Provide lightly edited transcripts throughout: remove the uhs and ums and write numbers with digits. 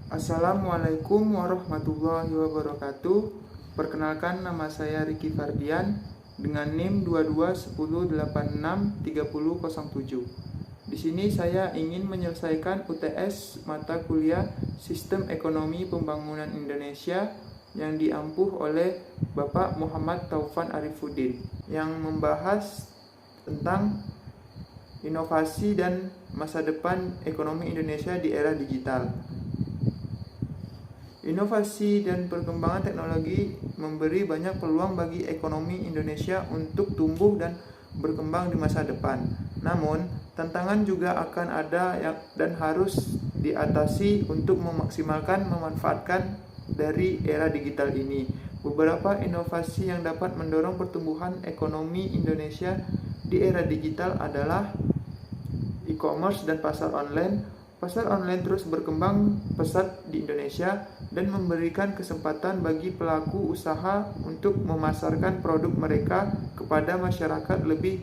Assalamualaikum warahmatullahi wabarakatuh. Perkenalkan, nama saya Ricky Fardian dengan NIM 2210863007. Di sini saya ingin menyelesaikan UTS mata kuliah Sistem Ekonomi Pembangunan Indonesia yang diampuh oleh Bapak Muhammad Taufan Arifuddin yang membahas tentang inovasi dan masa depan ekonomi Indonesia di era digital. Inovasi dan perkembangan teknologi memberi banyak peluang bagi ekonomi Indonesia untuk tumbuh dan berkembang di masa depan. Namun, tantangan juga akan ada dan harus diatasi untuk memanfaatkan dari era digital ini. Beberapa inovasi yang dapat mendorong pertumbuhan ekonomi Indonesia di era digital adalah e-commerce dan pasar online. Pasar online terus berkembang pesat di Indonesia dan memberikan kesempatan bagi pelaku usaha untuk memasarkan produk mereka kepada masyarakat lebih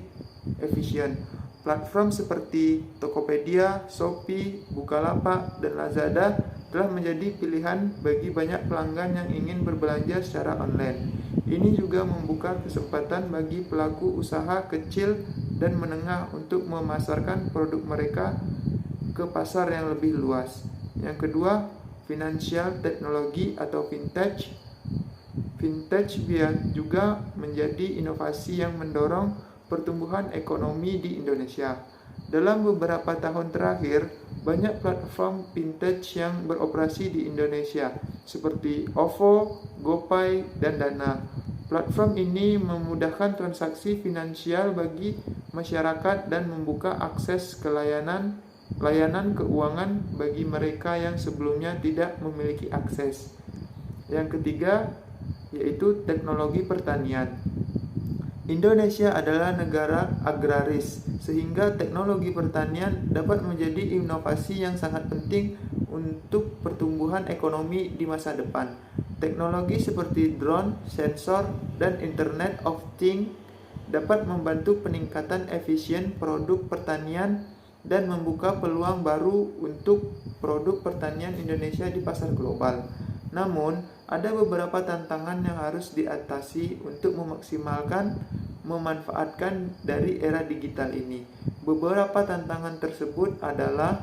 efisien. Platform seperti Tokopedia, Shopee, Bukalapak, dan Lazada telah menjadi pilihan bagi banyak pelanggan yang ingin berbelanja secara online. Ini juga membuka kesempatan bagi pelaku usaha kecil dan menengah untuk memasarkan produk mereka ke pasar yang lebih luas. Yang kedua, financial technology atau fintech. Fintech juga menjadi inovasi yang mendorong pertumbuhan ekonomi di Indonesia. Dalam beberapa tahun terakhir, banyak platform fintech yang beroperasi di Indonesia, seperti OVO, GoPay, dan Dana. Platform ini memudahkan transaksi finansial bagi masyarakat dan membuka akses ke layanan keuangan bagi mereka yang sebelumnya tidak memiliki akses. Yang ketiga, yaitu teknologi pertanian. Indonesia adalah negara agraris, sehingga teknologi pertanian dapat menjadi inovasi yang sangat penting untuk pertumbuhan ekonomi di masa depan. Teknologi seperti drone, sensor, dan Internet of Things dapat membantu peningkatan efisien produk pertanian dan membuka peluang baru untuk produk pertanian Indonesia di pasar global. Namun, ada beberapa tantangan yang harus diatasi untuk memanfaatkan dari era digital ini. Beberapa tantangan tersebut adalah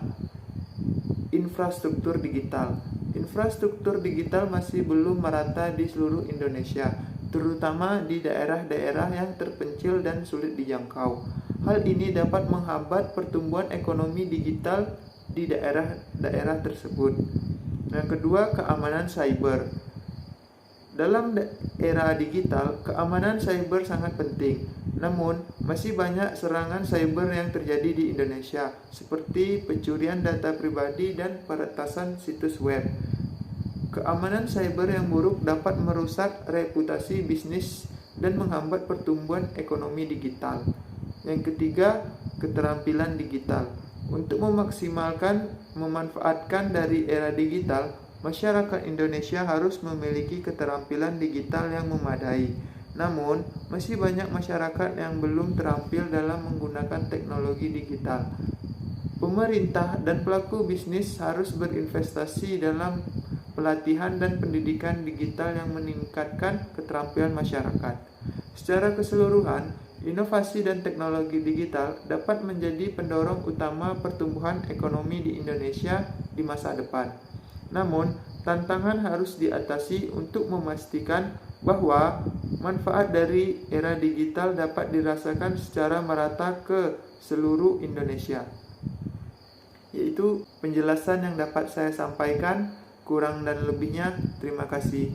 infrastruktur digital. Infrastruktur digital masih belum merata di seluruh Indonesia, terutama di daerah-daerah yang terpencil dan sulit dijangkau. Hal ini dapat menghambat pertumbuhan ekonomi digital di daerah-daerah tersebut. Yang kedua, keamanan cyber. Dalam era digital, keamanan cyber sangat penting. Namun, masih banyak serangan cyber yang terjadi di Indonesia, seperti pencurian data pribadi dan peretasan situs web. Keamanan cyber yang buruk dapat merusak reputasi bisnis dan menghambat pertumbuhan ekonomi digital. Yang ketiga, keterampilan digital. Untuk memanfaatkan dari era digital, masyarakat Indonesia harus memiliki keterampilan digital yang memadai. Namun, masih banyak masyarakat yang belum terampil dalam menggunakan teknologi digital. Pemerintah dan pelaku bisnis harus berinvestasi dalam pelatihan dan pendidikan digital yang meningkatkan keterampilan masyarakat. Secara keseluruhan, inovasi dan teknologi digital dapat menjadi pendorong utama pertumbuhan ekonomi di Indonesia di masa depan. Namun, tantangan harus diatasi untuk memastikan bahwa manfaat dari era digital dapat dirasakan secara merata ke seluruh Indonesia. Yaitu penjelasan yang dapat saya sampaikan. Kurang dan lebihnya, terima kasih.